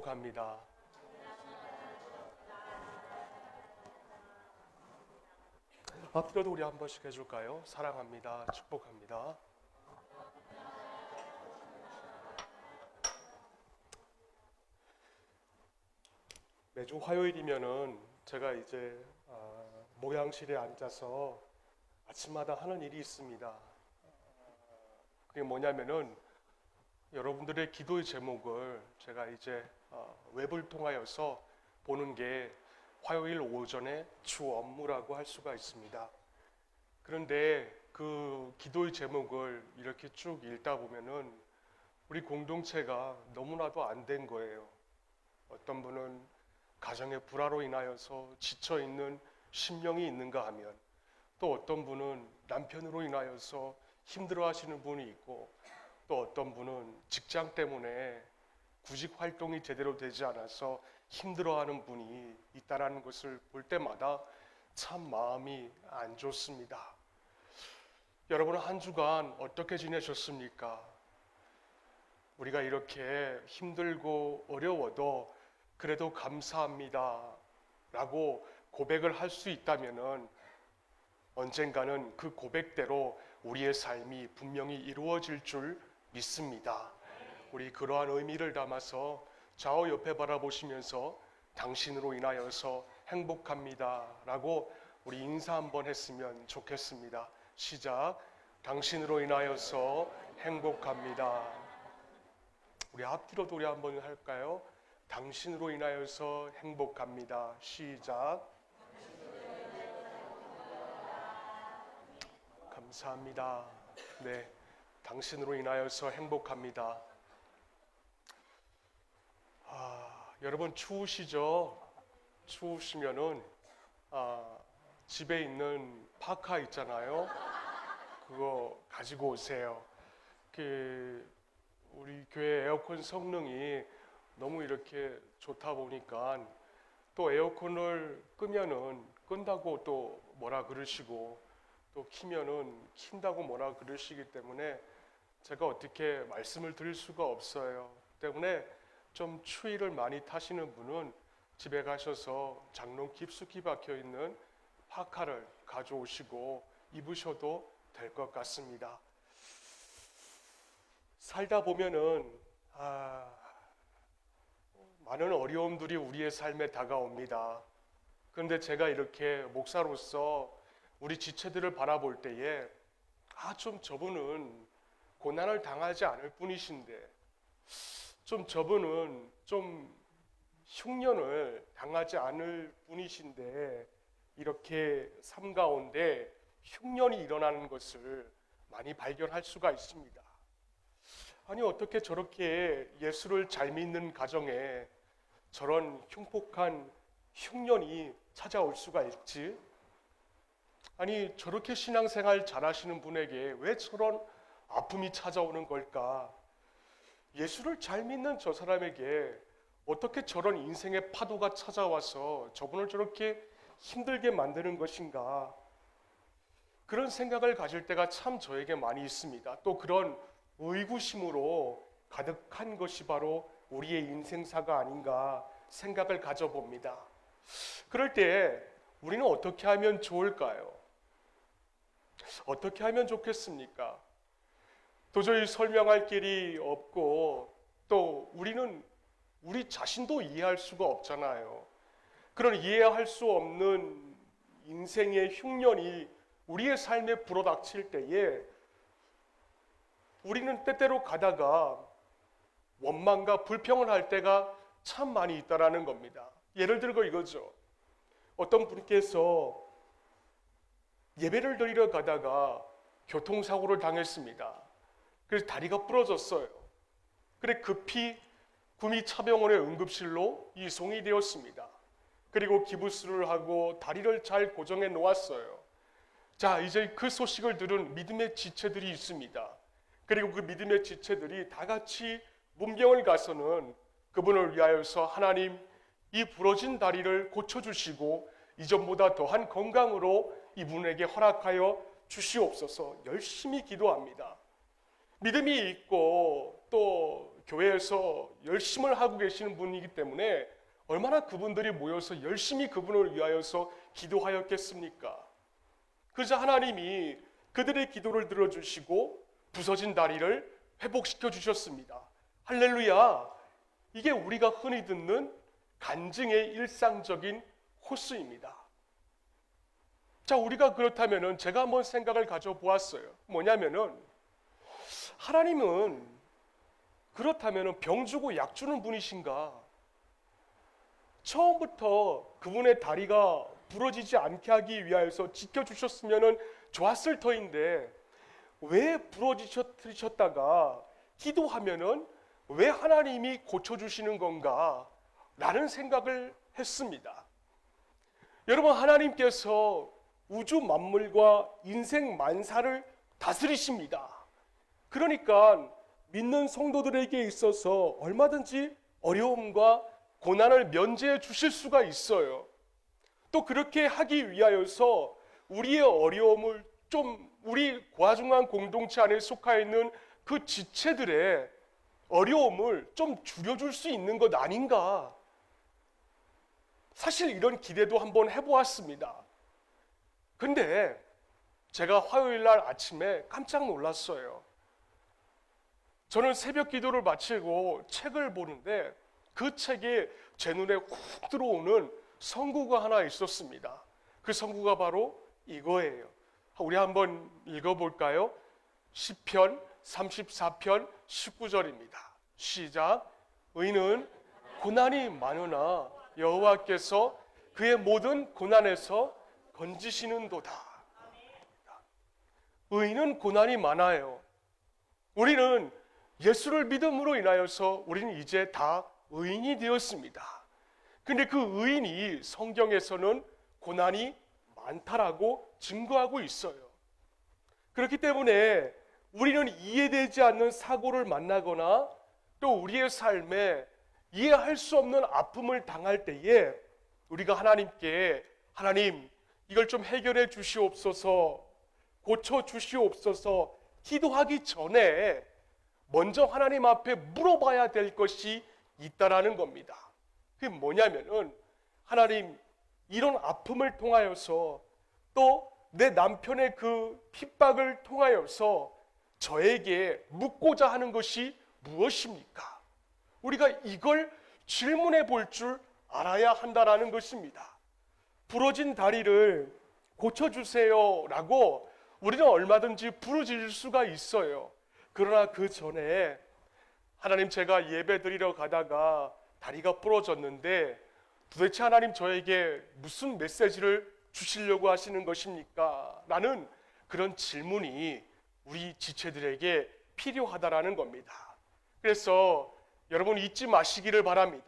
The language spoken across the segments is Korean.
축복합니다. 앞으로도 우리 한 번씩 해줄까요? 사랑합니다. 축복합니다. 매주 화요일이면은 제가 이제 모양실에 앉아서 아침마다 하는 일이 있습니다. 그게 뭐냐면은 여러분들의 기도의 제목을 제가 이제 웹을 통하여서 보는 게 화요일 오전에 주 업무라고 할 수가 있습니다. 그런데 그 기도의 제목을 이렇게 쭉 읽다 보면은 우리 공동체가 너무나도 안 된 거예요. 어떤 분은 가정의 불화로 인하여서 지쳐 있는 심령이 있는가 하면, 또 어떤 분은 남편으로 인하여서 힘들어 하시는 분이 있고, 또 어떤 분은 직장 때문에 구직 활동이 제대로 되지 않아서 힘들어하는 분이 있다라는 것을 볼 때마다 참 마음이 안 좋습니다. 여러분, 한 주간 어떻게 지내셨습니까? 우리가 이렇게 힘들고 어려워도 그래도 감사합니다 라고 고백을 할 수 있다면은 언젠가는 그 고백대로 우리의 삶이 분명히 이루어질 줄 믿습니다. 우리 그러한 의미를 담아서 좌우 옆에 바라보시면서 당신으로 인하여서 행복합니다 라고 우리 인사 한번 했으면 좋겠습니다. 시작. 당신으로 인하여서 행복합니다. 우리 앞뒤로도 우리 한번 할까요? 당신으로 인하여서 행복합니다. 시작. 감사합니다. 네, 당신으로 인하여서 행복합니다. 여러분 추우시죠? 추우시면은 집에 있는 파카 있잖아요. 그거 가지고 오세요. 우리 교회 에어컨 성능이 너무 이렇게 좋다 보니까 또 에어컨을 끄면은 끈다고 또 뭐라 그러시고, 또 키면은 킨다고 뭐라 그러시기 때문에 제가 어떻게 말씀을 드릴 수가 없어요. 때문에 좀 추위를 많이 타시는 분은 집에 가셔서 장롱 깊숙이 박혀 있는 파카를 가져오시고 입으셔도 될 것 같습니다. 살다 보면은 많은 어려움들이 우리의 삶에 다가옵니다. 그런데 제가 이렇게 목사로서 우리 지체들을 바라볼 때에 좀 저분은 고난을 당하지 않을 뿐이신데, 좀 저분은 좀 흉년을 당하지 않을 뿐이신데 이렇게 삶 가운데 흉년이 일어나는 것을 많이 발견할 수가 있습니다. 아니, 어떻게 저렇게 예수를 잘 믿는 가정에 저런 흉폭한 흉년이 찾아올 수가 있지? 아니, 저렇게 신앙생활 잘하시는 분에게 왜 저런 아픔이 찾아오는 걸까? 예수를 잘 믿는 저 사람에게 어떻게 저런 인생의 파도가 찾아와서 저분을 저렇게 힘들게 만드는 것인가? 그런 생각을 가질 때가 참 저에게 많이 있습니다. 또 그런 의구심으로 가득한 것이 바로 우리의 인생사가 아닌가 생각을 가져봅니다. 그럴 때 우리는 어떻게 하면 좋을까요? 어떻게 하면 좋겠습니까? 도저히 설명할 길이 없고, 또 우리는 우리 자신도 이해할 수가 없잖아요. 그런 이해할 수 없는 인생의 흉년이 우리의 삶에 불어닥칠 때에 우리는 때때로 가다가 원망과 불평을 할 때가 참 많이 있다라는 겁니다. 예를 들고 이거죠. 어떤 분께서 예배를 드리러 가다가 교통사고를 당했습니다. 그래서 다리가 부러졌어요. 그래 급히 구미차병원의 응급실로 이송이 되었습니다. 그리고 기부스를 하고 다리를 잘 고정해 놓았어요. 자, 이제 그 소식을 들은 믿음의 지체들이 있습니다. 그리고 그 믿음의 지체들이 다 같이 문병을 가서는 그분을 위하여서 하나님, 이 부러진 다리를 고쳐주시고 이전보다 더한 건강으로 이분에게 허락하여 주시옵소서 열심히 기도합니다. 믿음이 있고 또 교회에서 열심을 하고 계시는 분이기 때문에 얼마나 그분들이 모여서 열심히 그분을 위하여서 기도하였겠습니까? 그저 하나님이 그들의 기도를 들어주시고 부서진 다리를 회복시켜 주셨습니다. 할렐루야! 이게 우리가 흔히 듣는 간증의 일상적인 호수입니다. 자, 우리가 그렇다면은 제가 한번 생각을 가져보았어요. 뭐냐면은 하나님은 그렇다면은 병 주고 약 주는 분이신가? 처음부터 그분의 다리가 부러지지 않게 하기 위하여서 지켜주셨으면 좋았을 터인데 왜 부러지셨다가 기도하면은 왜 하나님이 고쳐주시는 건가? 라는 생각을 했습니다. 여러분, 하나님께서 우주 만물과 인생 만사를 다스리십니다. 그러니까 믿는 성도들에게 있어서 얼마든지 어려움과 고난을 면제해 주실 수가 있어요. 또 그렇게 하기 위하여서 우리의 어려움을 좀 우리 과중한 공동체 안에 속하 있는 그 지체들의 어려움을 좀 줄여줄 수 있는 것 아닌가? 사실 이런 기대도 한번 해보았습니다. 근데 제가 화요일 날 아침에 깜짝 놀랐어요. 저는 새벽 기도를 마치고 책을 보는데 그 책에 제 눈에 훅 들어오는 선구가 하나 있었습니다. 그 선구가 바로 이거예요. 우리 한번 읽어볼까요? 시편 34편 19절입니다. 시작. 의인은 고난이 많으나 여호와께서 그의 모든 고난에서 건지시는도다. 의인은 고난이 많아요. 우리는 예수를 믿음으로 인하여서 우리는 이제 다 의인이 되었습니다. 근데 그 의인이 성경에서는 고난이 많다라고 증거하고 있어요. 그렇기 때문에 우리는 이해되지 않는 사고를 만나거나 또 우리의 삶에 이해할 수 없는 아픔을 당할 때에 우리가 하나님께 하나님 이걸 좀 해결해 주시옵소서, 고쳐 주시옵소서 기도하기 전에 먼저 하나님 앞에 물어봐야 될 것이 있다라는 겁니다. 그게 뭐냐면은 하나님 이런 아픔을 통하여서 또 내 남편의 그 핍박을 통하여서 저에게 묻고자 하는 것이 무엇입니까? 우리가 이걸 질문해 볼 줄 알아야 한다라는 것입니다. 부러진 다리를 고쳐주세요 라고 우리는 얼마든지 부르짖을 수가 있어요. 그러나 그 전에 하나님 제가 예배 드리러 가다가 다리가 부러졌는데 도대체 하나님 저에게 무슨 메시지를 주시려고 하시는 것입니까? 라는 그런 질문이 우리 지체들에게 필요하다라는 겁니다. 그래서 여러분 잊지 마시기를 바랍니다.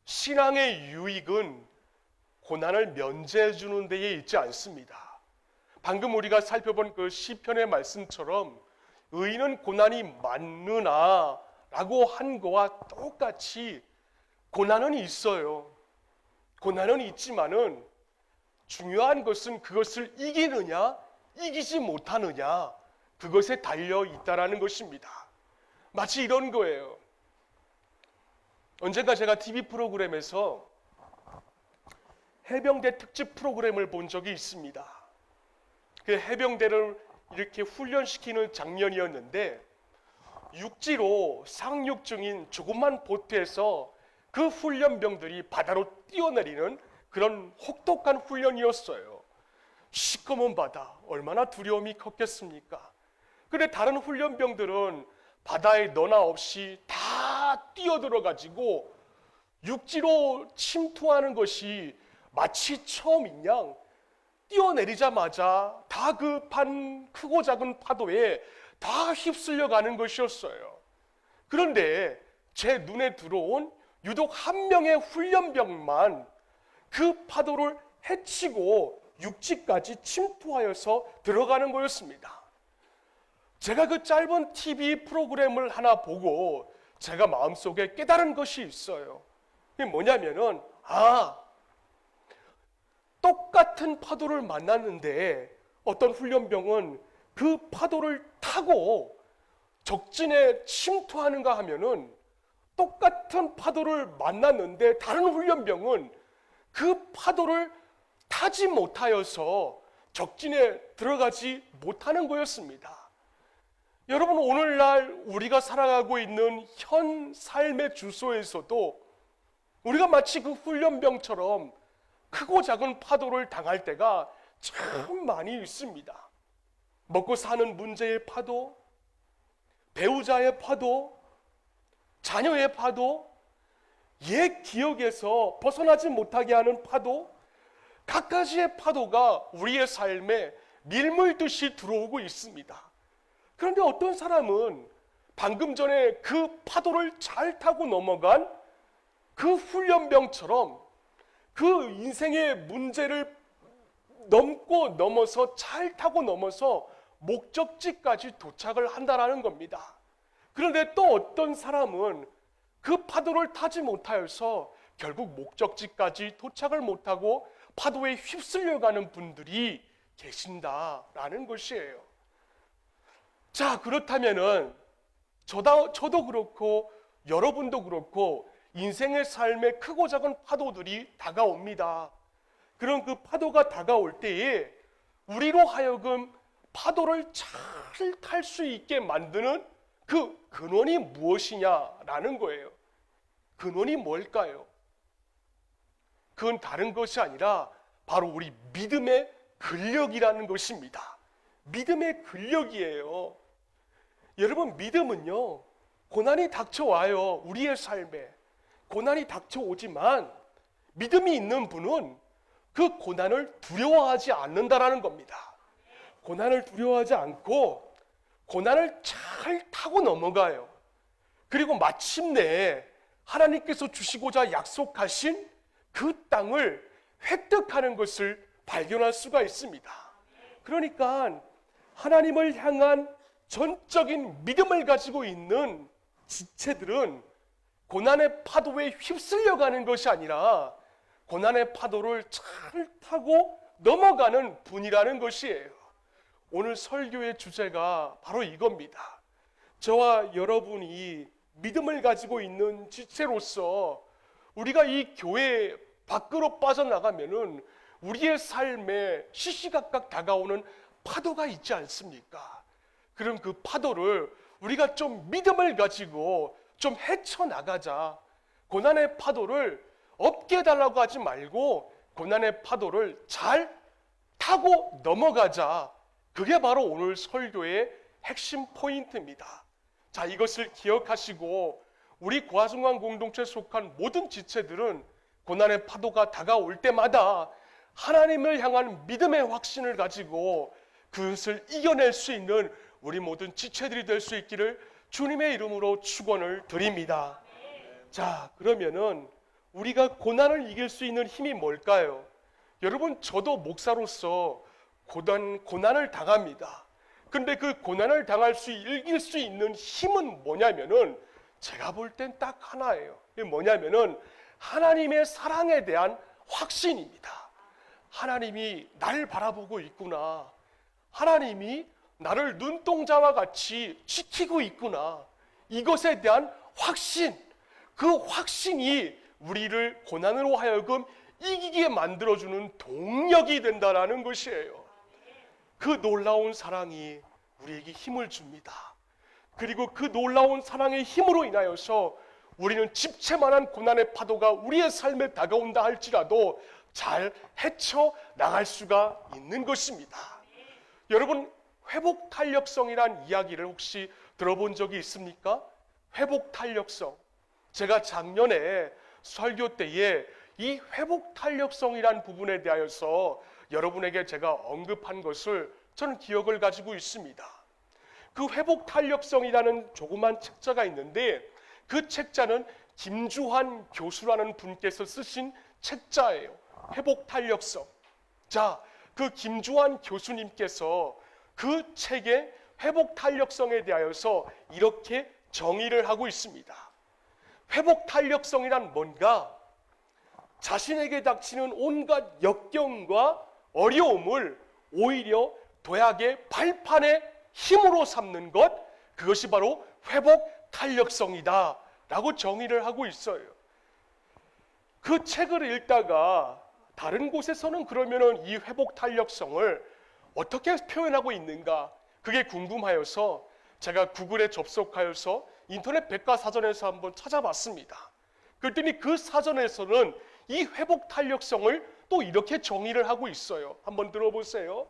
신앙의 유익은 고난을 면제해 주는 데에 있지 않습니다. 방금 우리가 살펴본 그 시편의 말씀처럼 의인은 고난이 많으나 라고 한 거와 똑같이 고난은 있어요. 고난은 있지만은 중요한 것은 그것을 이기느냐 이기지 못하느냐 그것에 달려 있다라는 것입니다. 마치 이런 거예요. 언젠가 제가 TV 프로그램에서 해병대 특집 프로그램을 본 적이 있습니다. 그 해병대를 이렇게 훈련시키는 장면이었는데 육지로 상륙 중인 조그만 보트에서 그 훈련병들이 바다로 뛰어내리는 그런 혹독한 훈련이었어요. 시커먼 바다, 얼마나 두려움이 컸겠습니까? 그런데 다른 훈련병들은 바다에 너나 없이 다 뛰어들어가지고 육지로 침투하는 것이 마치 처음인 양 뛰어내리자마자 다 그 크고 작은 파도에 다 휩쓸려 가는 것이었어요. 그런데 제 눈에 들어온 유독 한 명의 훈련병만 그 파도를 헤치고 육지까지 침투하여서 들어가는 거였습니다. 제가 그 짧은 TV 프로그램을 하나 보고 제가 마음속에 깨달은 것이 있어요. 그게 뭐냐면은 똑같은 파도를 만났는데 어떤 훈련병은 그 파도를 타고 적진에 침투하는가 하면은 똑같은 파도를 만났는데 다른 훈련병은 그 파도를 타지 못하여서 적진에 들어가지 못하는 거였습니다. 여러분, 오늘날 우리가 살아가고 있는 현 삶의 주소에서도 우리가 마치 그 훈련병처럼 크고 작은 파도를 당할 때가 참 많이 있습니다. 먹고 사는 문제의 파도, 배우자의 파도, 자녀의 파도, 옛 기억에서 벗어나지 못하게 하는 파도, 갖가지의 파도가 우리의 삶에 밀물듯이 들어오고 있습니다. 그런데 어떤 사람은 방금 전에 그 파도를 잘 타고 넘어간 그 훈련병처럼 그 인생의 문제를 넘어서 잘 타고 넘어서 목적지까지 도착을 한다라는 겁니다. 그런데 또 어떤 사람은 그 파도를 타지 못하여서 결국 목적지까지 도착을 못하고 파도에 휩쓸려가는 분들이 계신다라는 것이에요. 자, 그렇다면은 저도 그렇고 여러분도 그렇고 인생의 삶에 크고 작은 파도들이 다가옵니다. 그런 그 파도가 다가올 때에 우리로 하여금 파도를 잘 탈 수 있게 만드는 그 근원이 무엇이냐라는 거예요. 근원이 뭘까요? 그건 다른 것이 아니라 바로 우리 믿음의 근력이라는 것입니다. 믿음의 근력이에요. 여러분, 믿음은요, 고난이 닥쳐와요. 우리의 삶에 고난이 닥쳐오지만 믿음이 있는 분은 그 고난을 두려워하지 않는다라는 겁니다. 고난을 두려워하지 않고 고난을 잘 타고 넘어가요. 그리고 마침내 하나님께서 주시고자 약속하신 그 땅을 획득하는 것을 발견할 수가 있습니다. 그러니까 하나님을 향한 전적인 믿음을 가지고 있는 지체들은 고난의 파도에 휩쓸려가는 것이 아니라 고난의 파도를 잘 타고 넘어가는 분이라는 것이에요. 오늘 설교의 주제가 바로 이겁니다. 저와 여러분이 믿음을 가지고 있는 지체로서 우리가 이 교회 밖으로 빠져나가면은 우리의 삶에 시시각각 다가오는 파도가 있지 않습니까? 그럼 그 파도를 우리가 좀 믿음을 가지고 좀 헤쳐나가자. 고난의 파도를 없게 해달라고 하지 말고 고난의 파도를 잘 타고 넘어가자. 그게 바로 오늘 설교의 핵심 포인트입니다. 자, 이것을 기억하시고 우리 고아중앙 공동체에 속한 모든 지체들은 고난의 파도가 다가올 때마다 하나님을 향한 믿음의 확신을 가지고 그것을 이겨낼 수 있는 우리 모든 지체들이 될 수 있기를 주님의 이름으로 축원을 드립니다. 자, 그러면은 우리가 고난을 이길 수 있는 힘이 뭘까요? 여러분, 저도 목사로서 고난을 당합니다. 근데 그 고난을 이길 수 있는 힘은 뭐냐면은 제가 볼 땐 딱 하나예요. 이게 뭐냐면은 하나님의 사랑에 대한 확신입니다. 하나님이 나를 바라보고 있구나. 하나님이 나를 눈동자와 같이 지키고 있구나. 이것에 대한 확신, 그 확신이 우리를 고난으로 하여금 이기게 만들어주는 동력이 된다라는 것이에요. 그 놀라운 사랑이 우리에게 힘을 줍니다. 그리고 그 놀라운 사랑의 힘으로 인하여서 우리는 집채만한 고난의 파도가 우리의 삶에 다가온다 할지라도 잘 헤쳐나갈 수가 있는 것입니다. 여러분, 회복탄력성이란 이야기를 혹시 들어본 적이 있습니까? 회복탄력성. 제가 작년에 설교 때에 이 회복탄력성이란 부분에 대하여서 여러분에게 제가 언급한 것을 저는 기억을 가지고 있습니다. 그 회복탄력성이라는 조그만 책자가 있는데 그 책자는 김주환 교수라는 분께서 쓰신 책자예요. 회복탄력성. 자, 그 김주환 교수님께서 그 책의 회복탄력성에 대하여서 이렇게 정의를 하고 있습니다. 회복탄력성이란 뭔가? 자신에게 닥치는 온갖 역경과 어려움을 오히려 도약의 발판의 힘으로 삼는 것, 그것이 바로 회복 탄력성이다 라고 정의를 하고 있어요. 그 책을 읽다가 다른 곳에서는 그러면은 이 회복 탄력성을 어떻게 표현하고 있는가, 그게 궁금하여서 제가 구글에 접속하여서 인터넷 백과사전에서 한번 찾아봤습니다. 그랬더니 그 사전에서는 이 회복 탄력성을 또 이렇게 정의를 하고 있어요. 한번 들어보세요.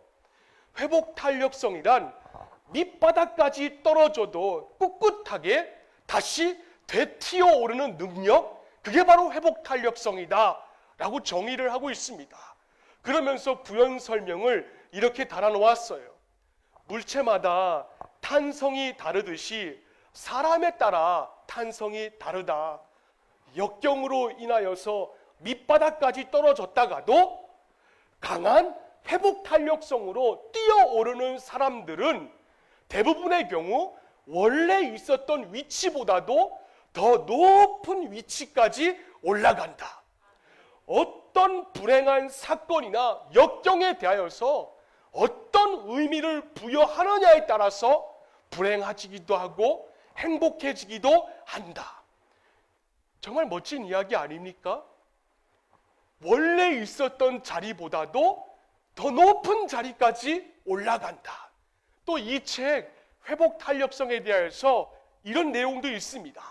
회복 탄력성이란 밑바닥까지 떨어져도 꿋꿋하게 다시 되튀어 오르는 능력, 그게 바로 회복 탄력성이다 라고 정의를 하고 있습니다. 그러면서 부연 설명을 이렇게 달아놓았어요. 물체마다 탄성이 다르듯이 사람에 따라 탄성이 다르다. 역경으로 인하여서 밑바닥까지 떨어졌다가도 강한 회복 탄력성으로 뛰어오르는 사람들은 대부분의 경우 원래 있었던 위치보다도 더 높은 위치까지 올라간다. 어떤 불행한 사건이나 역경에 대하여서 어떤 의미를 부여하느냐에 따라서 불행해지기도 하고 행복해지기도 한다. 정말 멋진 이야기 아닙니까? 원래 있었던 자리보다도 더 높은 자리까지 올라간다. 또 이 책 회복 탄력성에 대해서 이런 내용도 있습니다.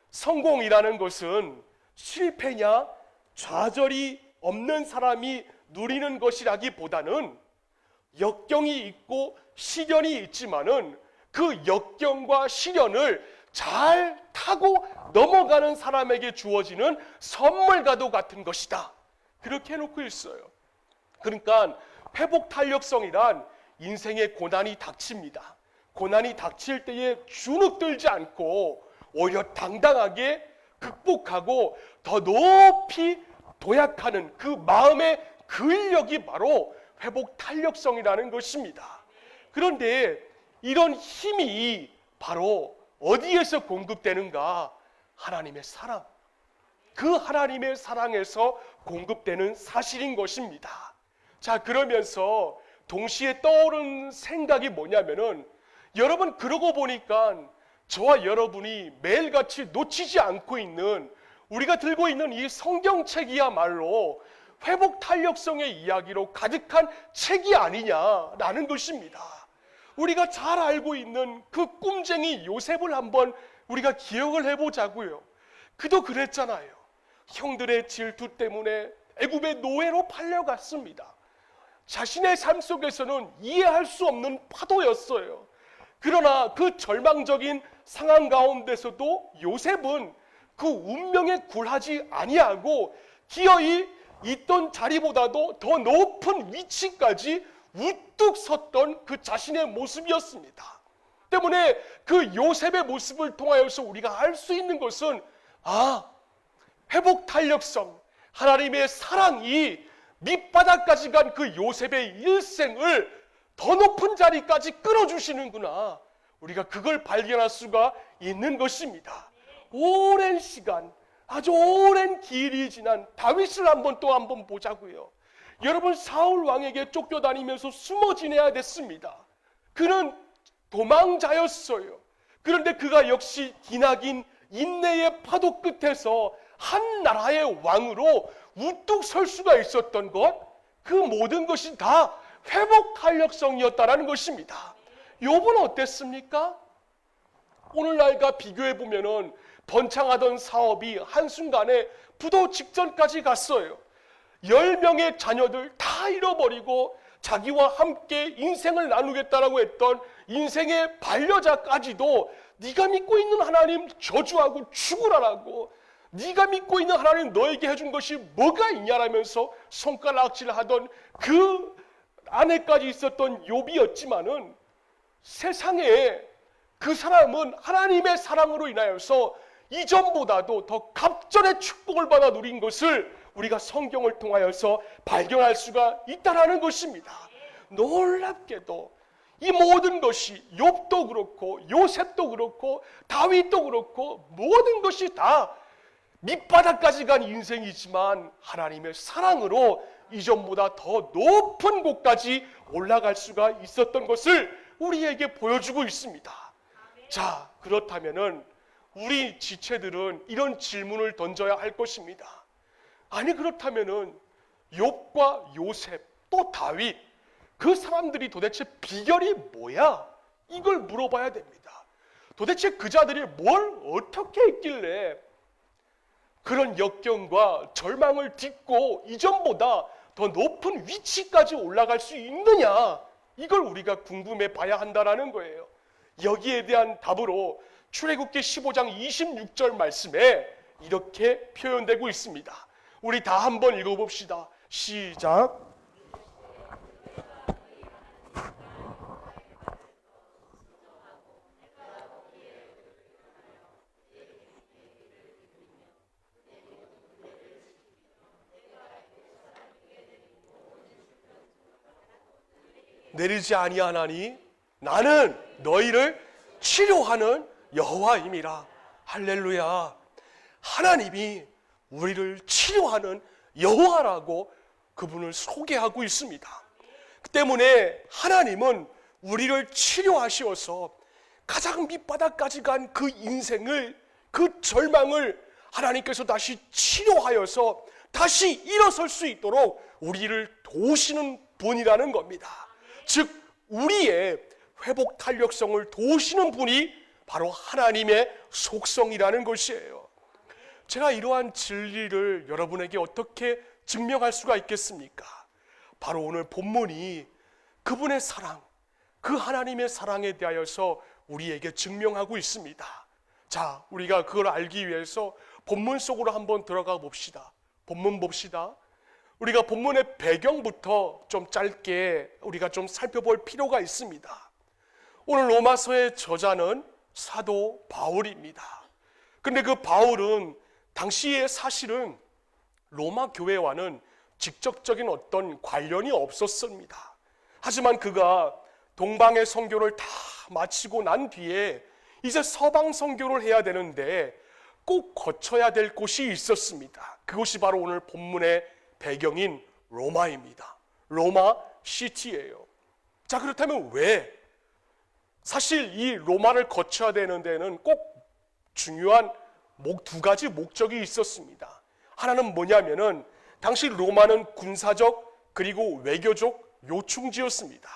성공이라는 것은 실패냐 좌절이 없는 사람이 누리는 것이라기보다는 역경이 있고 시련이 있지만은 그 역경과 시련을 잘 타고 넘어가는 사람에게 주어지는 선물과도 같은 것이다. 그렇게 해놓고 있어요. 그러니까 회복 탄력성이란 인생의 고난이 닥칩니다. 고난이 닥칠 때에 주눅들지 않고 오히려 당당하게 극복하고 더 높이 도약하는 그 마음의 근력이 바로 회복 탄력성이라는 것입니다. 그런데 이런 힘이 바로 어디에서 공급되는가? 하나님의 사랑. 그 하나님의 사랑에서 공급되는 사실인 것입니다. 자, 그러면서 동시에 떠오른 생각이 뭐냐면은 여러분, 그러고 보니까 저와 여러분이 매일같이 놓치지 않고 있는, 우리가 들고 있는 이 성경책이야말로 회복 탄력성의 이야기로 가득한 책이 아니냐라는 것입니다. 우리가 잘 알고 있는 그 꿈쟁이 요셉을 한번 우리가 기억을 해보자고요. 그도 그랬잖아요. 형들의 질투 때문에 애굽의 노예로 팔려갔습니다. 자신의 삶 속에서는 이해할 수 없는 파도였어요. 그러나 그 절망적인 상황 가운데서도 요셉은 그 운명에 굴하지 아니하고 기어이 있던 자리보다도 더 높은 위치까지 우뚝 섰던 그 자신의 모습이었습니다. 때문에 그 요셉의 모습을 통하여서 우리가 알 수 있는 것은, 회복 탄력성, 하나님의 사랑이 밑바닥까지 간 그 요셉의 일생을 더 높은 자리까지 끌어주시는구나. 우리가 그걸 발견할 수가 있는 것입니다. 오랜 시간, 아주 오랜 길이 지난 다윗을 한번 보자고요. 여러분, 사울 왕에게 쫓겨다니면서 숨어 지내야 됐습니다. 그는 도망자였어요. 그런데 그가 역시 기나긴 인내의 파도 끝에서 한 나라의 왕으로 우뚝 설 수가 있었던 것, 그 모든 것이 다 회복 탄력성이었다라는 것입니다. 욥은 어땠습니까? 오늘날과 비교해 보면은 번창하던 사업이 한순간에 부도 직전까지 갔어요. 10명의 자녀들 다 잃어버리고 자기와 함께 인생을 나누겠다라고 했던 인생의 반려자까지도 네가 믿고 있는 하나님 저주하고 죽으라라고, 네가 믿고 있는 하나님 너에게 해준 것이 뭐가 있냐라면서 손가락질하던 그 안에까지 있었던 욥이었지만은, 세상에 그 사람은 하나님의 사랑으로 인하여서 이전보다도 더 갑절의 축복을 받아 누린 것을 우리가 성경을 통하여서 발견할 수가 있다는 것입니다. 놀랍게도 이 모든 것이 욥도 그렇고 요셉도 그렇고 다윗도 그렇고 모든 것이 다 밑바닥까지 간 인생이지만 하나님의 사랑으로 이전보다 더 높은 곳까지 올라갈 수가 있었던 것을 우리에게 보여주고 있습니다. 자, 그렇다면은 우리 지체들은 이런 질문을 던져야 할 것입니다. 아니, 그렇다면은 욥과 요셉 또 다윗, 그 사람들이 도대체 비결이 뭐야? 이걸 물어봐야 됩니다. 도대체 그 자들이 뭘 어떻게 했길래 그런 역경과 절망을 딛고 이전보다 더 높은 위치까지 올라갈 수 있느냐? 이걸 우리가 궁금해 봐야 한다는 거예요. 여기에 대한 답으로 출애굽기 15장 26절 말씀에 이렇게 표현되고 있습니다. 우리 다 한번 읽어봅시다. 시작. 내리지 아니하나니 나는 너희를 치료하는 여호와임이라. 할렐루야. 하나님이 우리를 치료하는 여호와라고 그분을 소개하고 있습니다. 그 때문에 하나님은 우리를 치료하시어서 가장 밑바닥까지 간 그 인생을, 그 절망을 하나님께서 다시 치료하여서 다시 일어설 수 있도록 우리를 도우시는 분이라는 겁니다. 즉 우리의 회복 탄력성을 도우시는 분이 바로 하나님의 속성이라는 것이에요. 제가 이러한 진리를 여러분에게 어떻게 증명할 수가 있겠습니까? 바로 오늘 본문이 그분의 사랑, 그 하나님의 사랑에 대하여서 우리에게 증명하고 있습니다. 자, 우리가 그걸 알기 위해서 본문 속으로 한번 들어가 봅시다. 본문 봅시다. 우리가 본문의 배경부터 좀 짧게 우리가 좀 살펴볼 필요가 있습니다. 오늘 로마서의 저자는 사도 바울입니다. 근데 그 바울은 당시에 사실은 로마 교회와는 직접적인 어떤 관련이 없었습니다. 하지만 그가 동방의 선교를 다 마치고 난 뒤에 이제 서방 선교를 해야 되는데 꼭 거쳐야 될 곳이 있었습니다. 그곳이 바로 오늘 본문의 배경인 로마입니다. 로마 시티예요. 자, 그렇다면 왜? 사실 이 로마를 거쳐야 되는 데는 꼭 중요한 두 가지 목적이 있었습니다. 하나는 뭐냐면은 당시 로마는 군사적 그리고 외교적 요충지였습니다.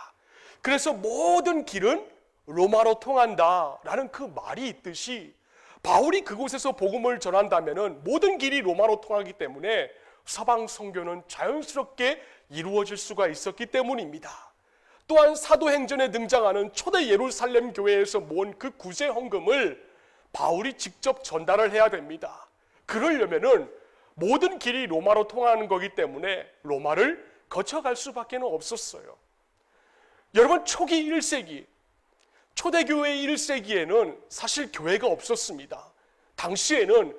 그래서 모든 길은 로마로 통한다라는 그 말이 있듯이 바울이 그곳에서 복음을 전한다면은 모든 길이 로마로 통하기 때문에 서방 선교는 자연스럽게 이루어질 수가 있었기 때문입니다. 또한 사도행전에 등장하는 초대 예루살렘 교회에서 모은 그 구제 헌금을 바울이 직접 전달을 해야 됩니다. 그러려면은 모든 길이 로마로 통하는 거기 때문에 로마를 거쳐갈 수밖에 없었어요. 여러분, 초기 1세기, 초대교회 1세기에는 사실 교회가 없었습니다. 당시에는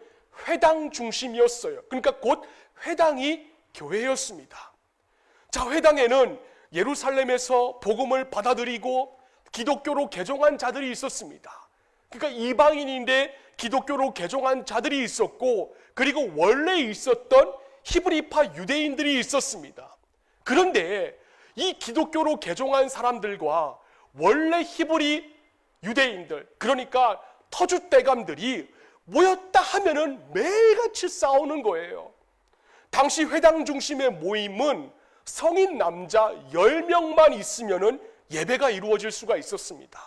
회당 중심이었어요. 그러니까 곧 회당이 교회였습니다. 자, 회당에는 예루살렘에서 복음을 받아들이고 기독교로 개종한 자들이 있었습니다. 그러니까 이방인인데 기독교로 개종한 자들이 있었고, 그리고 원래 있었던 히브리파 유대인들이 있었습니다. 그런데 이 기독교로 개종한 사람들과 원래 히브리 유대인들, 그러니까 터줏대감들이 모였다 하면은 매일같이 싸우는 거예요. 당시 회당 중심의 모임은 성인 남자 10명만 있으면은 예배가 이루어질 수가 있었습니다.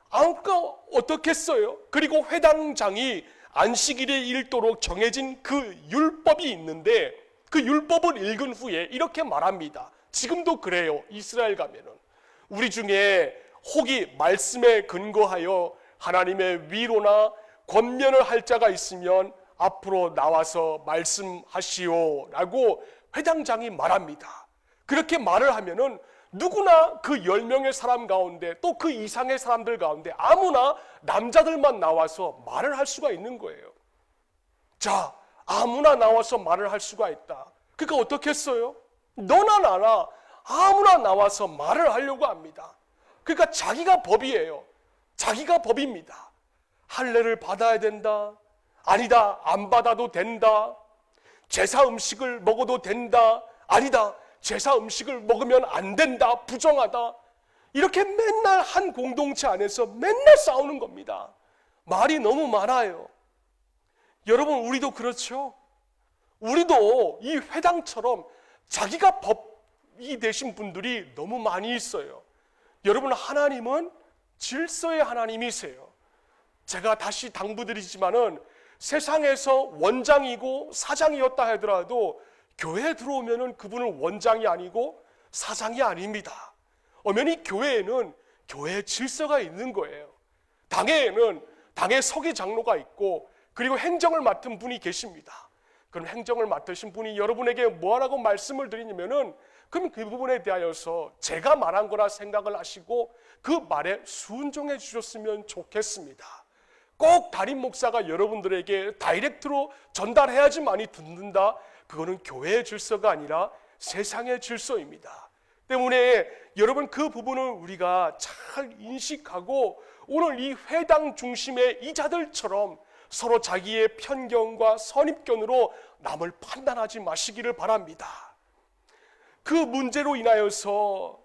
아까 어떻겠어요? 그리고 회당장이 안식일에 읽도록 정해진 그 율법이 있는데 그 율법을 읽은 후에 이렇게 말합니다. 지금도 그래요. 이스라엘 가면은 우리 중에 혹이 말씀에 근거하여 하나님의 위로나 권면을 할 자가 있으면 앞으로 나와서 말씀하시오 라고 회당장이 말합니다. 그렇게 말을 하면은 누구나 그 10명의 사람 가운데 또 그 이상의 사람들 가운데 아무나 남자들만 나와서 말을 할 수가 있는 거예요. 자, 아무나 나와서 말을 할 수가 있다. 그러니까 어떻게 했어요? 너나 나나 아무나 나와서 말을 하려고 합니다. 그러니까 자기가 법이에요. 자기가 법입니다. 할례를 받아야 된다. 아니다, 안 받아도 된다. 제사 음식을 먹어도 된다. 아니다, 제사 음식을 먹으면 안 된다. 부정하다. 이렇게 맨날 한 공동체 안에서 맨날 싸우는 겁니다. 말이 너무 많아요. 여러분, 우리도 그렇죠? 우리도 이 회당처럼 자기가 법이 되신 분들이 너무 많이 있어요. 여러분, 하나님은 질서의 하나님이세요. 제가 다시 당부드리지만은 세상에서 원장이고 사장이었다 하더라도 교회에 들어오면은 그분은 원장이 아니고 사장이 아닙니다. 엄연히 교회에는 교회의 질서가 있는 거예요. 당회에는 당회 서기 장로가 있고 그리고 행정을 맡은 분이 계십니다. 그럼 행정을 맡으신 분이 여러분에게 뭐라고 말씀을 드리냐면은 그럼 그 부분에 대하여서 제가 말한 거라 생각을 하시고 그 말에 순종해 주셨으면 좋겠습니다. 꼭 담임 목사가 여러분들에게 다이렉트로 전달해야지만이 듣는다. 그거는 교회의 질서가 아니라 세상의 질서입니다. 때문에 여러분, 그 부분을 우리가 잘 인식하고 오늘 이 회당 중심의 이 자들처럼 서로 자기의 편견과 선입견으로 남을 판단하지 마시기를 바랍니다. 그 문제로 인하여서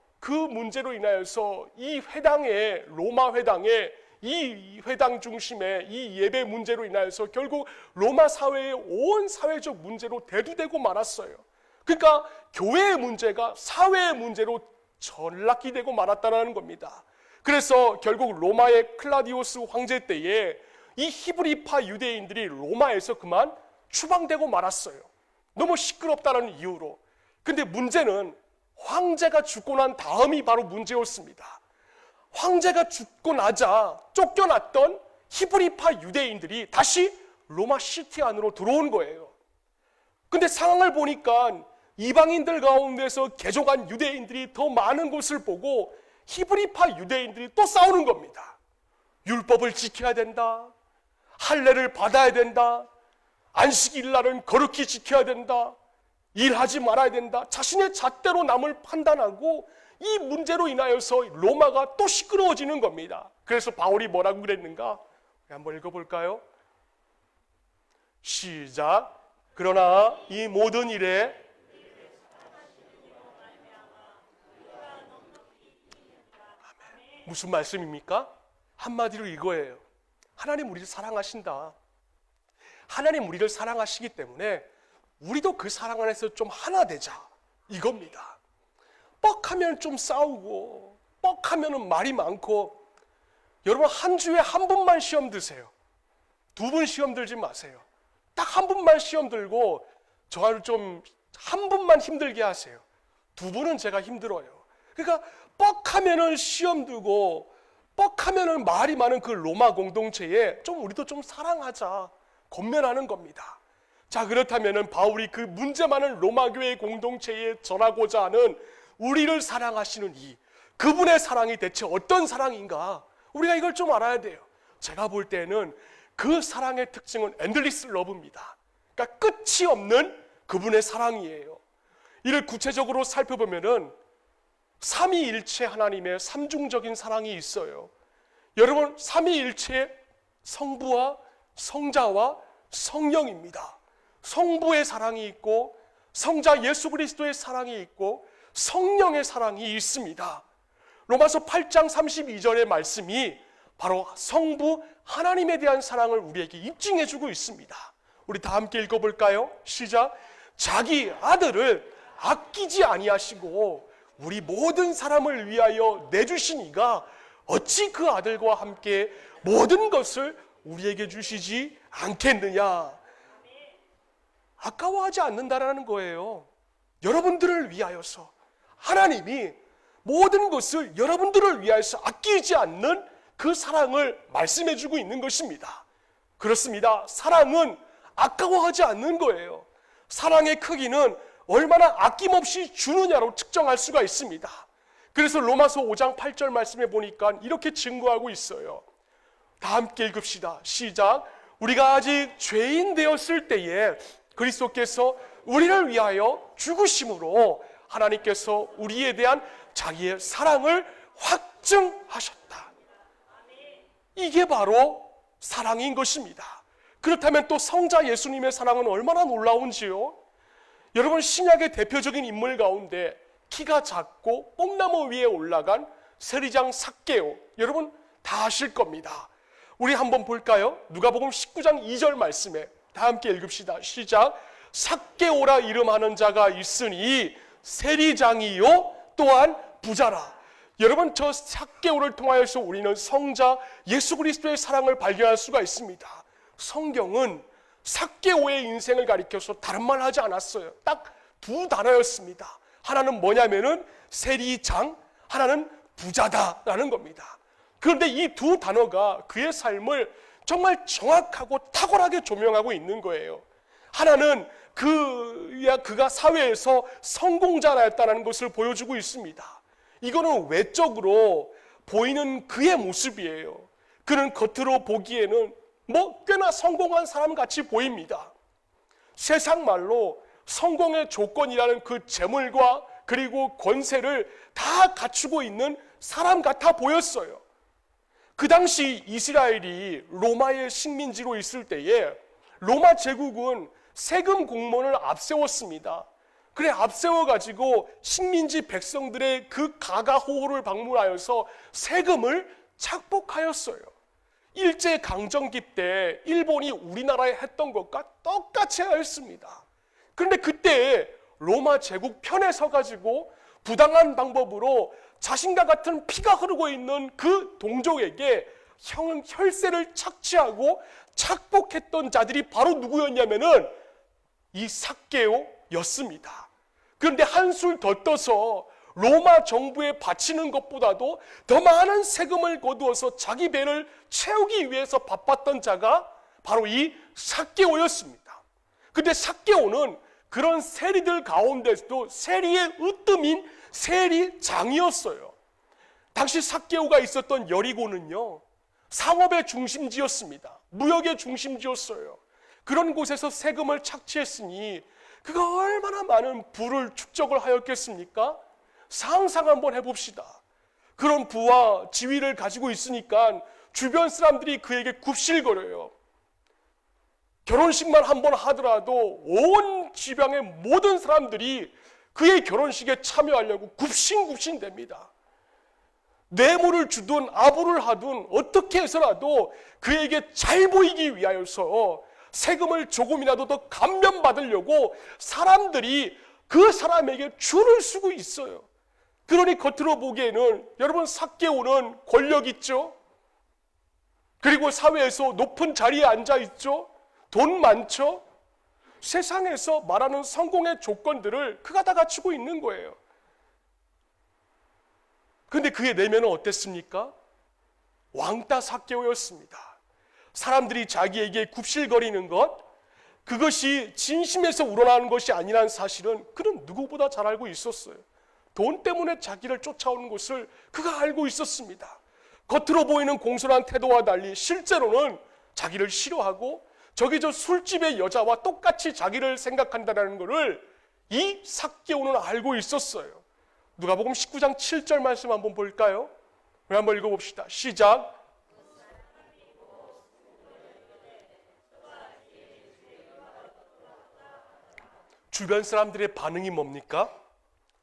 이 회당의 로마 회당의 이 회당 중심의 이 예배 문제로 인하여서 결국 로마 사회의 온 사회적 문제로 대두되고 말았어요. 그러니까 교회의 문제가 사회의 문제로 전락이 되고 말았다는 겁니다. 그래서 결국 로마의 클라디우스 황제 때에 이 히브리파 유대인들이 로마에서 그만 추방되고 말았어요. 너무 시끄럽다는 이유로. 근데 문제는 황제가 죽고 난 다음이 바로 문제였습니다. 황제가 죽고 나자 쫓겨났던 히브리파 유대인들이 다시 로마 시티 안으로 들어온 거예요. 근데 상황을 보니까 이방인들 가운데서 개종한 유대인들이 더 많은 것을 보고 히브리파 유대인들이 또 싸우는 겁니다. 율법을 지켜야 된다. 할례를 받아야 된다. 안식일 날은 거룩히 지켜야 된다. 일하지 말아야 된다. 자신의 잣대로 남을 판단하고 이 문제로 인하여서 로마가 또 시끄러워지는 겁니다. 그래서 바울이 뭐라고 그랬는가? 한번 읽어볼까요? 시작. 그러나 이 모든 일에 무슨 말씀입니까? 한마디로 이거예요. 하나님 우리를 사랑하신다. 하나님 우리를 사랑하시기 때문에 우리도 그 사랑 안에서 좀 하나 되자. 이겁니다. 뻑하면 좀 싸우고 뻑하면 말이 많고 여러분 한 주에 한 번만 시험 드세요. 두 번 시험 들지 마세요. 딱 한 번만 시험 들고 저를 좀 한 번만 힘들게 하세요. 두 번은 제가 힘들어요. 그러니까 뻑하면은 시험 들고 뻑하면은 말이 많은 그 로마 공동체에 좀 우리도 좀 사랑하자 권면하는 겁니다. 자, 그렇다면은 바울이 그 문제 많은 로마 교회 공동체에 전하고자 하는 우리를 사랑하시는 그분의 사랑이 대체 어떤 사랑인가? 우리가 이걸 좀 알아야 돼요. 제가 볼 때는 그 사랑의 특징은 엔들리스 러브입니다. 그러니까 끝이 없는 그분의 사랑이에요. 이를 구체적으로 살펴보면은 삼위일체 하나님의 삼중적인 사랑이 있어요. 여러분, 삼위일체 성부와 성자와 성령입니다. 성부의 사랑이 있고 성자 예수 그리스도의 사랑이 있고 성령의 사랑이 있습니다. 로마서 8장 32절의 말씀이 바로 성부 하나님에 대한 사랑을 우리에게 입증해주고 있습니다. 우리 다 함께 읽어볼까요? 시작. 자기 아들을 아끼지 아니하시고 우리 모든 사람을 위하여 내주신 이가 어찌 그 아들과 함께 모든 것을 우리에게 주시지 않겠느냐. 아까워하지 않는다라는 거예요. 여러분들을 위하여서 하나님이 모든 것을 여러분들을 위하여서 아끼지 않는 그 사랑을 말씀해주고 있는 것입니다. 그렇습니다. 사랑은 아까워하지 않는 거예요. 사랑의 크기는 얼마나 아낌없이 주느냐로 측정할 수가 있습니다. 그래서 로마서 5장 8절 말씀에 보니까 이렇게 증거하고 있어요. 다 함께 읽읍시다. 시작. 우리가 아직 죄인 되었을 때에 그리스도께서 우리를 위하여 죽으심으로 하나님께서 우리에 대한 자기의 사랑을 확증하셨다. 이게 바로 사랑인 것입니다. 그렇다면 또 성자 예수님의 사랑은 얼마나 놀라운지요? 여러분, 신약의 대표적인 인물 가운데 키가 작고 뽕나무 위에 올라간 세리장 삭개오, 여러분 다 아실 겁니다. 우리 한번 볼까요? 누가복음 19장 2절 말씀에 다 함께 읽읍시다. 시작. 삭개오라 이름하는 자가 있으니 세리장이요 또한 부자라. 여러분, 저 삭개오를 통하여서 우리는 성자 예수 그리스도의 사랑을 발견할 수가 있습니다. 성경은 삭개오의 인생을 가리켜서 다른 말 하지 않았어요. 딱 두 단어였습니다. 하나는 뭐냐면은 세리장, 하나는 부자다라는 겁니다. 그런데 이 두 단어가 그의 삶을 정말 정확하고 탁월하게 조명하고 있는 거예요. 하나는 그가 사회에서 성공자였다는 것을 보여주고 있습니다. 이거는 외적으로 보이는 그의 모습이에요. 그는 겉으로 보기에는 꽤나 성공한 사람 같이 보입니다. 세상 말로 성공의 조건이라는 그 재물과 그리고 권세를 다 갖추고 있는 사람 같아 보였어요. 그 당시 이스라엘이 로마의 식민지로 있을 때에 로마 제국은 세금 공무원을 앞세웠습니다. 그래 앞세워가지고 식민지 백성들의 그 가가호호를 방문하여서 세금을 착복하였어요. 일제강점기 때 일본이 우리나라에 했던 것과 똑같이 하였습니다. 그런데 그때 로마 제국 편에 서가지고 부당한 방법으로 자신과 같은 피가 흐르고 있는 그 동족에게 혈세를 착취하고 착복했던 자들이 바로 누구였냐면은 이 삭개오였습니다. 그런데 한술 더 떠서 로마 정부에 바치는 것보다도 더 많은 세금을 거두어서 자기 배를 채우기 위해서 바빴던 자가 바로 이 삭개오였습니다. 근데 삭개오는 그런 세리들 가운데서도 세리의 으뜸인 세리장이었어요. 당시 삭개오가 있었던 여리고는요, 상업의 중심지였습니다. 무역의 중심지였어요. 그런 곳에서 세금을 착취했으니 그가 얼마나 많은 부를 축적을 하였겠습니까? 상상 한번 해봅시다. 그런 부와 지위를 가지고 있으니까 주변 사람들이 그에게 굽실거려요. 결혼식만 한번 하더라도 온 지방의 모든 사람들이 그의 결혼식에 참여하려고 굽신굽신 됩니다. 뇌물을 주든 아부를 하든 어떻게 해서라도 그에게 잘 보이기 위하여서 세금을 조금이라도 더 감면받으려고 사람들이 그 사람에게 줄을 서고 있어요. 그러니 겉으로 보기에는 여러분 삭개오는 권력 있죠. 그리고 사회에서 높은 자리에 앉아 있죠. 돈 많죠. 세상에서 말하는 성공의 조건들을 그가 다 갖추고 있는 거예요. 그런데 그의 내면은 어땠습니까? 왕따 삭개오였습니다. 사람들이 자기에게 굽실거리는 것, 그것이 진심에서 우러나는 것이 아니라는 사실은 그는 누구보다 잘 알고 있었어요. 돈 때문에 자기를 쫓아오는 것을 그가 알고 있었습니다. 겉으로 보이는 공손한 태도와 달리 실제로는 자기를 싫어하고 저기 저 술집의 여자와 똑같이 자기를 생각한다는 것을 이 삭개오는 알고 있었어요. 누가복음 19장 7절 말씀 한번 볼까요? 우리 한번 읽어봅시다. 시작. 주변 사람들의 반응이 뭡니까?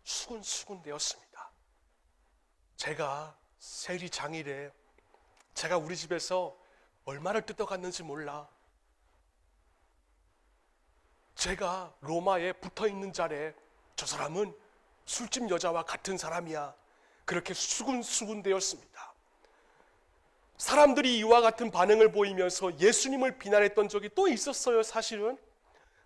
수군수군 되었습니다. 제가 세리장이래. 제가 우리 집에서 얼마를 뜯어갔는지 몰라. 제가 로마에 붙어있는 자래. 저 사람은 술집 여자와 같은 사람이야. 그렇게 수군수군 되었습니다. 사람들이 이와 같은 반응을 보이면서 예수님을 비난했던 적이 또 있었어요. 사실은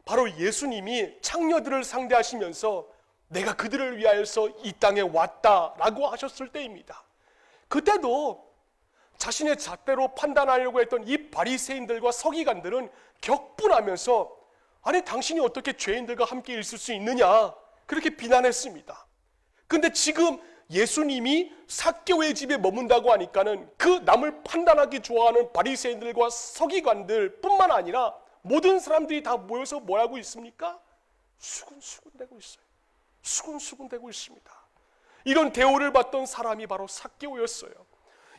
바로 예수님이 창녀들을 상대하시면서 내가 그들을 위하여서 이 땅에 왔다라고 하셨을 때입니다. 그때도 자신의 잣대로 판단하려고 했던 이 바리새인들과 서기관들은 격분하면서 아니 당신이 어떻게 죄인들과 함께 있을 수 있느냐 그렇게 비난했습니다. 근데 지금 예수님이 삭개오의 집에 머문다고 하니까는 그 남을 판단하기 좋아하는 바리새인들과 서기관들 뿐만 아니라 모든 사람들이 다 모여서 뭐 하고 있습니까? 수군수군대고 있어요. 수군수군대고 있습니다. 이런 대우를 받던 사람이 바로 삭개오였어요.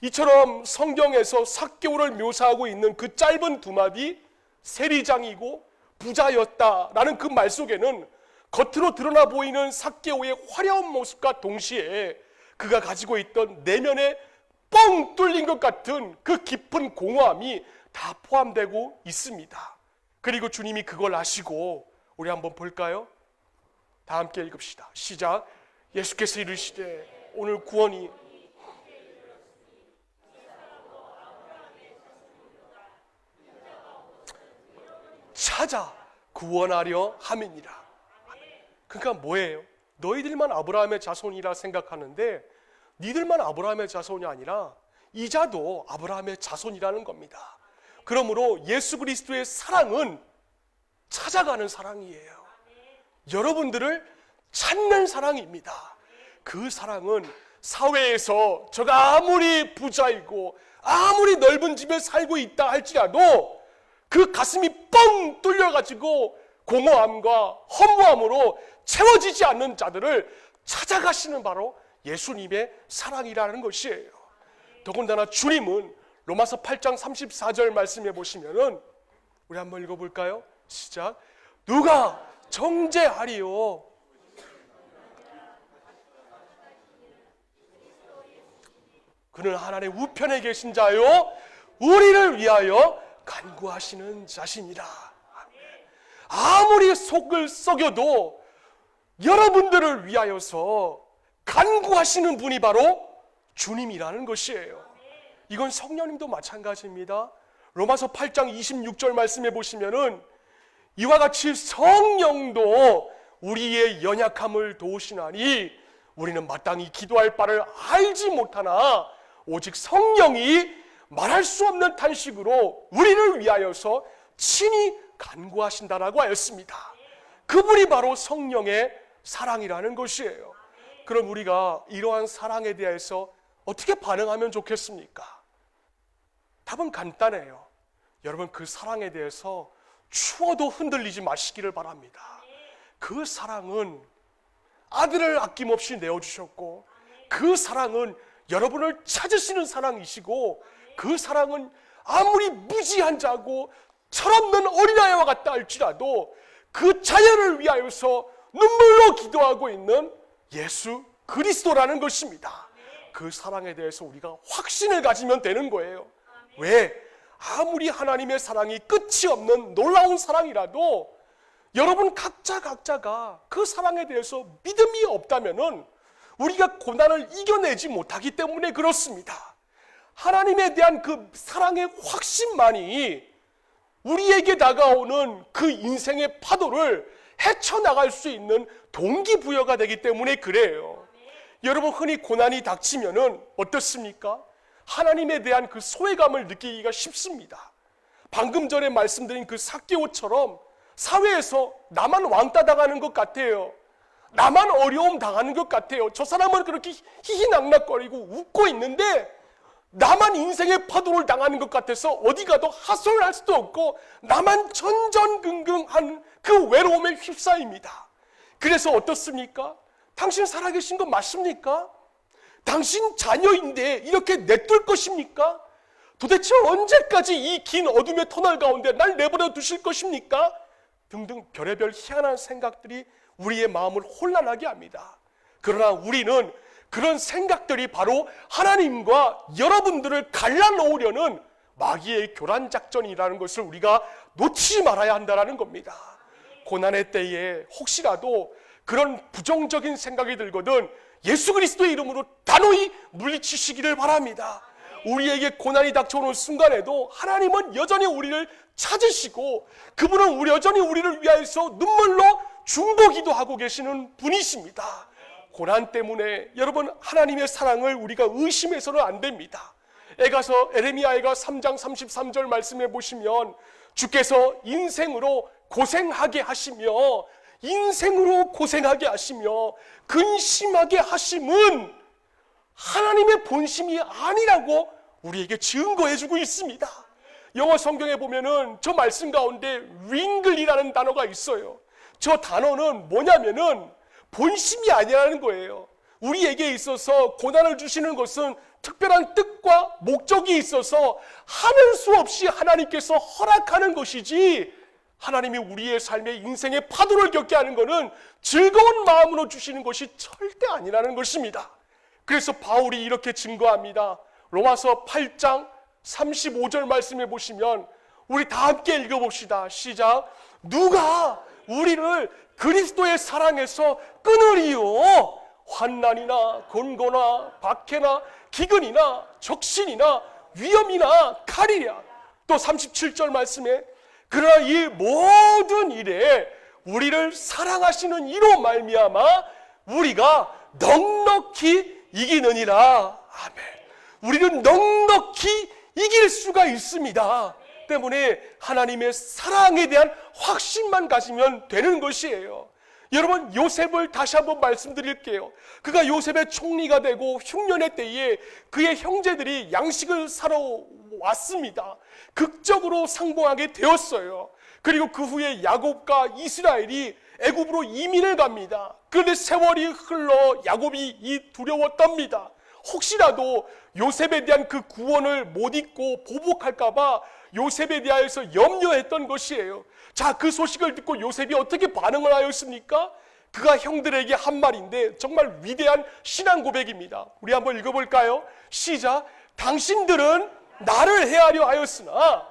이처럼 성경에서 삭개오를 묘사하고 있는 그 짧은 두 마디 세리장이고 부자였다라는 그 말 속에는 겉으로 드러나 보이는 삭개오의 화려한 모습과 동시에 그가 가지고 있던 내면에 뻥 뚫린 것 같은 그 깊은 공허함이 다 포함되고 있습니다. 그리고 주님이 그걸 아시고, 우리 한번 볼까요? 다 함께 읽읍시다. 시작. 예수께서 이르시되 오늘 구원이 찾아 구원하려 함이니라. 그러니까 뭐예요? 너희들만 아브라함의 자손이라 생각하는데 니들만 아브라함의 자손이 아니라 이자도 아브라함의 자손이라는 겁니다. 그러므로 예수 그리스도의 사랑은 찾아가는 사랑이에요. 여러분들을 찾는 사랑입니다. 그 사랑은 사회에서 저가 아무리 부자이고 아무리 넓은 집에 살고 있다 할지라도 그 가슴이 뻥 뚫려가지고 공허함과 허무함으로 채워지지 않는 자들을 찾아가시는 바로 예수님의 사랑이라는 것이에요. 더군다나 주님은 로마서 8장 34절 말씀해 보시면은, 우리 한번 읽어볼까요? 시작. 누가 정죄하리요? 그는 하나님의 우편에 계신 자요 우리를 위하여 간구하시는 자신이라. 아무리 속을 썩여도 여러분들을 위하여서 간구하시는 분이 바로 주님이라는 것이에요. 이건 성령님도 마찬가지입니다. 로마서 8장 26절 말씀해 보시면은 이와 같이 성령도 우리의 연약함을 도우시나니 우리는 마땅히 기도할 바를 알지 못하나 오직 성령이 말할 수 없는 탄식으로 우리를 위하여서 친히 간구하신다라고 하였습니다. 그분이 바로 성령의 사랑이라는 것이에요. 그럼 우리가 이러한 사랑에 대해서 어떻게 반응하면 좋겠습니까? 답은 간단해요. 여러분, 그 사랑에 대해서 추워도 흔들리지 마시기를 바랍니다. 그 사랑은 아들을 아낌없이 내어주셨고, 그 사랑은 여러분을 찾으시는 사랑이시고, 그 사랑은 아무리 무지한 자고 철없는 어린아이와 같다 할지라도 그 자녀를 위하여서 눈물로 기도하고 있는 예수 그리스도라는 것입니다. 그 사랑에 대해서 우리가 확신을 가지면 되는 거예요. 왜? 아무리 하나님의 사랑이 끝이 없는 놀라운 사랑이라도 여러분 각자가 그 사랑에 대해서 믿음이 없다면은 우리가 고난을 이겨내지 못하기 때문에 그렇습니다. 하나님에 대한 그 사랑의 확신만이 우리에게 다가오는 그 인생의 파도를 헤쳐나갈 수 있는 동기부여가 되기 때문에 그래요. 여러분, 흔히 고난이 닥치면은 어떻습니까? 하나님에 대한 그 소외감을 느끼기가 쉽습니다. 방금 전에 말씀드린 그 삭개오처럼 사회에서 나만 왕따 당하는 것 같아요. 나만 어려움 당하는 것 같아요. 저 사람은 그렇게 희희낙낙거리고 웃고 있는데 나만 인생의 파도를 당하는 것 같아서 어디 가도 하소연할 수도 없고 나만 전전긍긍한 그 외로움에 휩싸입니다. 그래서 어떻습니까? 당신 살아계신 거 맞습니까? 당신 자녀인데 이렇게 내둘 것입니까? 도대체 언제까지 이 긴 어둠의 터널 가운데 날 내버려 두실 것입니까? 등등 별의별 희한한 생각들이 우리의 마음을 혼란하게 합니다. 그러나 우리는 그런 생각들이 바로 하나님과 여러분들을 갈라놓으려는 마귀의 교란 작전이라는 것을 우리가 놓치지 말아야 한다는 겁니다. 고난의 때에 혹시라도 그런 부정적인 생각이 들거든 예수 그리스도의 이름으로 단호히 물리치시기를 바랍니다. 우리에게 고난이 닥쳐오는 순간에도 하나님은 여전히 우리를 찾으시고 그분은 여전히 우리를 위하여서 눈물로 중보기도 하고 계시는 분이십니다. 고난 때문에 여러분 하나님의 사랑을 우리가 의심해서는 안 됩니다. 에레미야가 3장 33절 말씀해 보시면 주께서 인생으로 고생하게 하시며 근심하게 하심은 하나님의 본심이 아니라고 우리에게 증거해주고 있습니다. 영어 성경에 보면은 저 말씀 가운데 윙글이라는 단어가 있어요. 저 단어는 뭐냐면은 본심이 아니라는 거예요. 우리에게 있어서 고난을 주시는 것은 특별한 뜻과 목적이 있어서 하는 수 없이 하나님께서 허락하는 것이지, 하나님이 우리의 삶의 인생의 파도를 겪게 하는 것은 즐거운 마음으로 주시는 것이 절대 아니라는 것입니다. 그래서 바울이 이렇게 증거합니다. 로마서 8장 35절 말씀해 보시면 우리 다 함께 읽어봅시다. 시작. 누가 우리를 그리스도의 사랑에서 끊으리요? 환난이나 곤고나 박해나 기근이나 적신이나 위험이나 칼이랴. 또 37절 말씀에 그러나 이 모든 일에 우리를 사랑하시는 이로 말미암아 우리가 넉넉히 이기느니라. 아멘. 우리는 넉넉히 이길 수가 있습니다. 때문에 하나님의 사랑에 대한 확신만 가지면 되는 것이에요. 여러분, 요셉을 다시 한번 말씀드릴게요. 그가 요셉의 총리가 되고 흉년의 때에 그의 형제들이 양식을 사러 왔습니다. 극적으로 상봉하게 되었어요. 그리고 그 후에 야곱과 이스라엘이 애굽으로 이민을 갑니다. 그런데 세월이 흘러 야곱이 두려웠답니다. 혹시라도 요셉에 대한 그 구원을 못 잊고 보복할까 봐 요셉에 대하여서 염려했던 것이에요. 자, 그 소식을 듣고 요셉이 어떻게 반응을 하였습니까? 그가 형들에게 한 말인데 정말 위대한 신앙 고백입니다. 우리 한번 읽어볼까요? 시작. 당신들은 나를 해하려 하였으나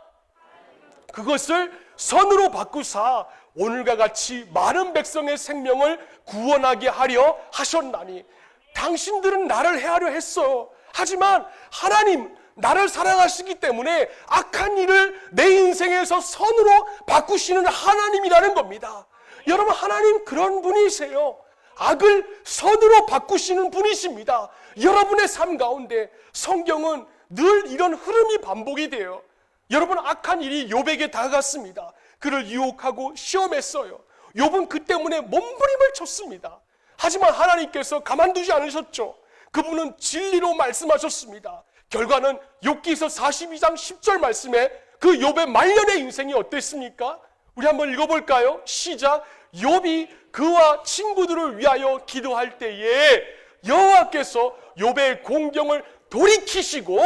그것을 선으로 바꾸사 오늘과 같이 많은 백성의 생명을 구원하게 하려 하셨나니. 당신들은 나를 해하려 했어. 하지만 하나님 나를 사랑하시기 때문에 악한 일을 내 인생에서 선으로 바꾸시는 하나님이라는 겁니다. 여러분, 하나님 그런 분이세요. 악을 선으로 바꾸시는 분이십니다. 여러분의 삶 가운데 성경은 늘 이런 흐름이 반복이 돼요. 여러분, 악한 일이 욥에게 다가갔습니다. 그를 유혹하고 시험했어요. 욥은 그 때문에 몸부림을 쳤습니다. 하지만 하나님께서 가만두지 않으셨죠. 그분은 진리로 말씀하셨습니다. 결과는 욥기서 42장 10절 말씀에 그 욥의 말년의 인생이 어땠습니까? 우리 한번 읽어볼까요? 시작. 욥이 그와 친구들을 위하여 기도할 때에 여호와께서 욥의 공경을 돌이키시고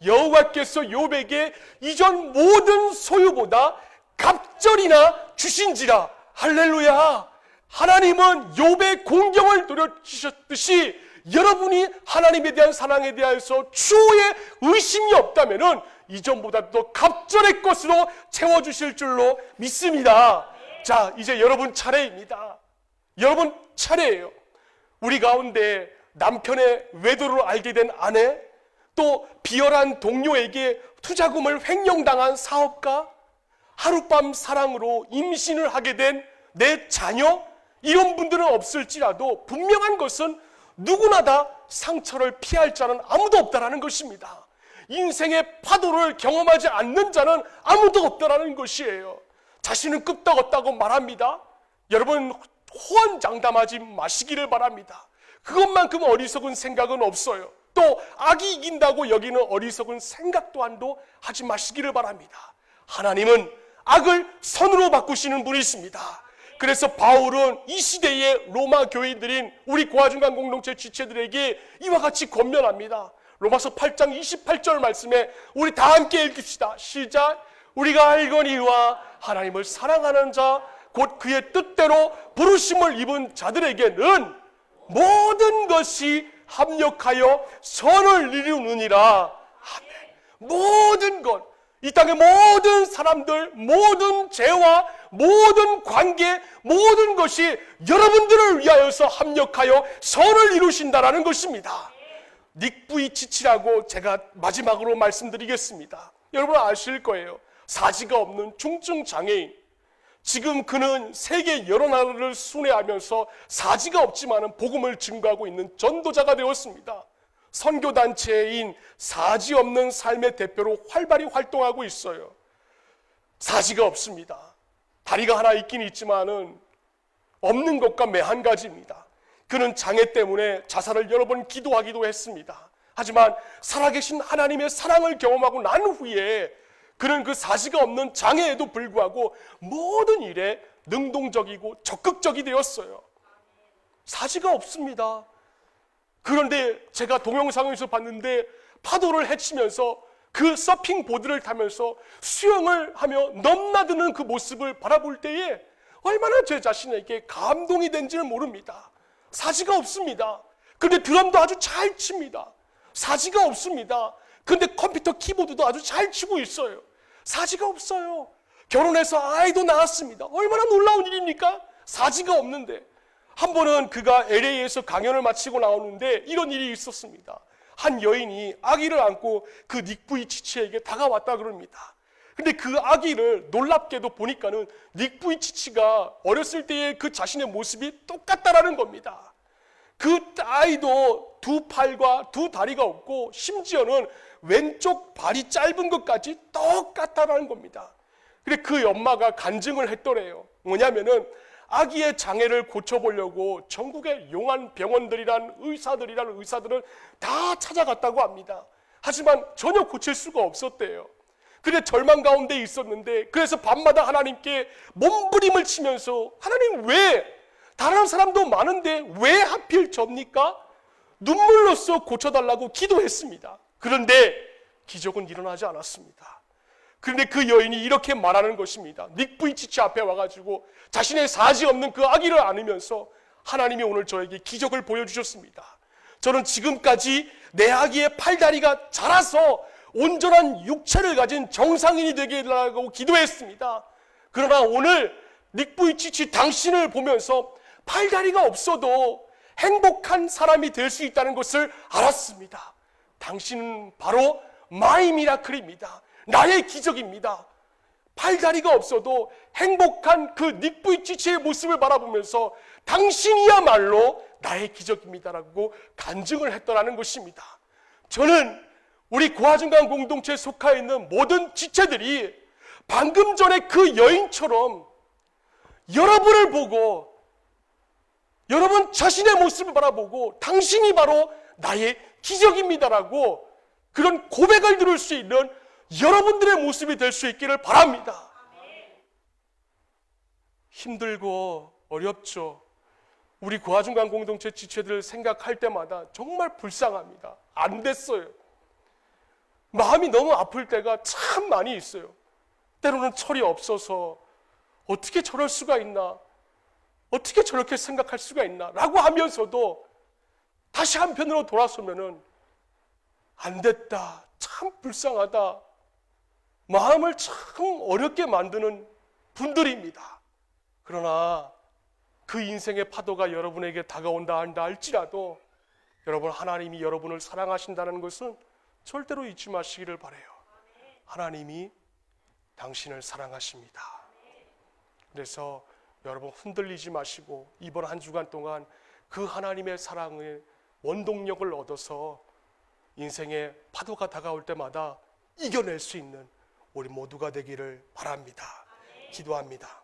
여호와께서 욥에게 이전 모든 소유보다 갑절이나 주신지라. 할렐루야. 하나님은 욥의 공경을 돌려주셨듯이 여러분이 하나님에 대한 사랑에 대해서 추후에 의심이 없다면은 이전보다 더 갑절의 것으로 채워주실 줄로 믿습니다. 자, 이제 여러분 차례입니다. 여러분 차례예요. 우리 가운데 남편의 외도를 알게 된 아내, 또 비열한 동료에게 투자금을 횡령당한 사업가, 하룻밤 사랑으로 임신을 하게 된 내 자녀, 이런 분들은 없을지라도 분명한 것은 누구나 다 상처를 피할 자는 아무도 없다라는 것입니다. 인생의 파도를 경험하지 않는 자는 아무도 없다라는 것이에요. 자신은 끄떡없다고 말합니다. 여러분, 호언장담하지 마시기를 바랍니다. 그것만큼 어리석은 생각은 없어요. 또 악이 이긴다고 여기는 어리석은 생각 또한도 하지 마시기를 바랍니다. 하나님은 악을 선으로 바꾸시는 분이십니다. 그래서 바울은 이 시대의 로마 교인들인 우리 고아중간 공동체 지체들에게 이와 같이 권면합니다. 로마서 8장 28절 말씀에 우리 다 함께 읽읍시다. 시작. 우리가 알거니와 하나님을 사랑하는 자 곧 그의 뜻대로 부르심을 입은 자들에게는 모든 것이 합력하여 선을 이루느니라. 아멘. 모든 것, 이 땅의 모든 사람들, 모든 죄와 모든 관계, 모든 것이 여러분들을 위하여서 합력하여 선을 이루신다라는 것입니다. 닉 부이치치라고 제가 마지막으로 말씀드리겠습니다. 여러분 아실 거예요. 사지가 없는 중증 장애인. 지금 그는 세계 여러 나라를 순회하면서 사지가 없지만 복음을 증거하고 있는 전도자가 되었습니다. 선교단체인 사지 없는 삶의 대표로 활발히 활동하고 있어요. 사지가 없습니다. 다리가 하나 있긴 있지만은 없는 것과 매한 가지입니다. 그는 장애 때문에 자살을 여러 번 기도하기도 했습니다. 하지만 살아계신 하나님의 사랑을 경험하고 난 후에 그는 그 사지가 없는 장애에도 불구하고 모든 일에 능동적이고 적극적이 되었어요. 사지가 없습니다. 그런데 제가 동영상에서 봤는데 파도를 헤치면서 그 서핑 보드를 타면서 수영을 하며 넘나드는 그 모습을 바라볼 때에 얼마나 제 자신에게 감동이 된지를 모릅니다. 사지가 없습니다. 근데 드럼도 아주 잘 칩니다. 사지가 없습니다. 근데 컴퓨터 키보드도 아주 잘 치고 있어요. 사지가 없어요. 결혼해서 아이도 낳았습니다. 얼마나 놀라운 일입니까? 사지가 없는데. 한 번은 그가 LA에서 강연을 마치고 나오는데 이런 일이 있었습니다. 한 여인이 아기를 안고 그 닉 부이치치에게 다가왔다 그럽니다. 근데 그 아기를 놀랍게도 보니까는 닉 부이치치가 어렸을 때의 그 자신의 모습이 똑같다라는 겁니다. 그 아이도 두 팔과 두 다리가 없고 심지어는 왼쪽 발이 짧은 것까지 똑같다라는 겁니다. 근데 그 엄마가 간증을 했더래요. 뭐냐면은 아기의 장애를 고쳐보려고 전국의 용한 병원들이란 의사들을 다 찾아갔다고 합니다. 하지만 전혀 고칠 수가 없었대요. 그래 절망 가운데 있었는데 그래서 밤마다 하나님께 몸부림을 치면서 하나님 왜 다른 사람도 많은데 왜 하필 접니까? 눈물로써 고쳐달라고 기도했습니다. 그런데 기적은 일어나지 않았습니다. 그런데 그 여인이 이렇게 말하는 것입니다. 닉 부이치치 앞에 와가지고 자신의 사지 없는 그 아기를 안으면서 하나님이 오늘 저에게 기적을 보여주셨습니다. 저는 지금까지 내 아기의 팔다리가 자라서 온전한 육체를 가진 정상인이 되게 해달라고 기도했습니다. 그러나 오늘 닉 부이치치 당신을 보면서 팔다리가 없어도 행복한 사람이 될 수 있다는 것을 알았습니다. 당신은 바로 마이 미라클입니다. 나의 기적입니다. 팔다리가 없어도 행복한 그 닉 부이치치의 모습을 바라보면서 당신이야말로 나의 기적입니다라고 간증을 했더라는 것입니다. 저는 우리 고아중간 공동체에 속해 있는 모든 지체들이 방금 전에 그 여인처럼 여러분을 보고 여러분 자신의 모습을 바라보고 당신이 바로 나의 기적입니다라고 그런 고백을 들을 수 있는 여러분들의 모습이 될 수 있기를 바랍니다. 힘들고 어렵죠. 우리 고아중간 공동체 지체들을 생각할 때마다 정말 불쌍합니다. 안 됐어요. 마음이 너무 아플 때가 참 많이 있어요. 때로는 철이 없어서 어떻게 저럴 수가 있나, 어떻게 저렇게 생각할 수가 있나 라고 하면서도 다시 한편으로 돌아서면은 안 됐다, 참 불쌍하다, 마음을 참 어렵게 만드는 분들입니다. 그러나 그 인생의 파도가 여러분에게 다가온다 한다 할지라도 여러분 하나님이 여러분을 사랑하신다는 것은 절대로 잊지 마시기를 바라요. 하나님이 당신을 사랑하십니다. 그래서 여러분 흔들리지 마시고 이번 한 주간 동안 그 하나님의 사랑의 원동력을 얻어서 인생의 파도가 다가올 때마다 이겨낼 수 있는 우리 모두가 되기를 바랍니다. 기도합니다.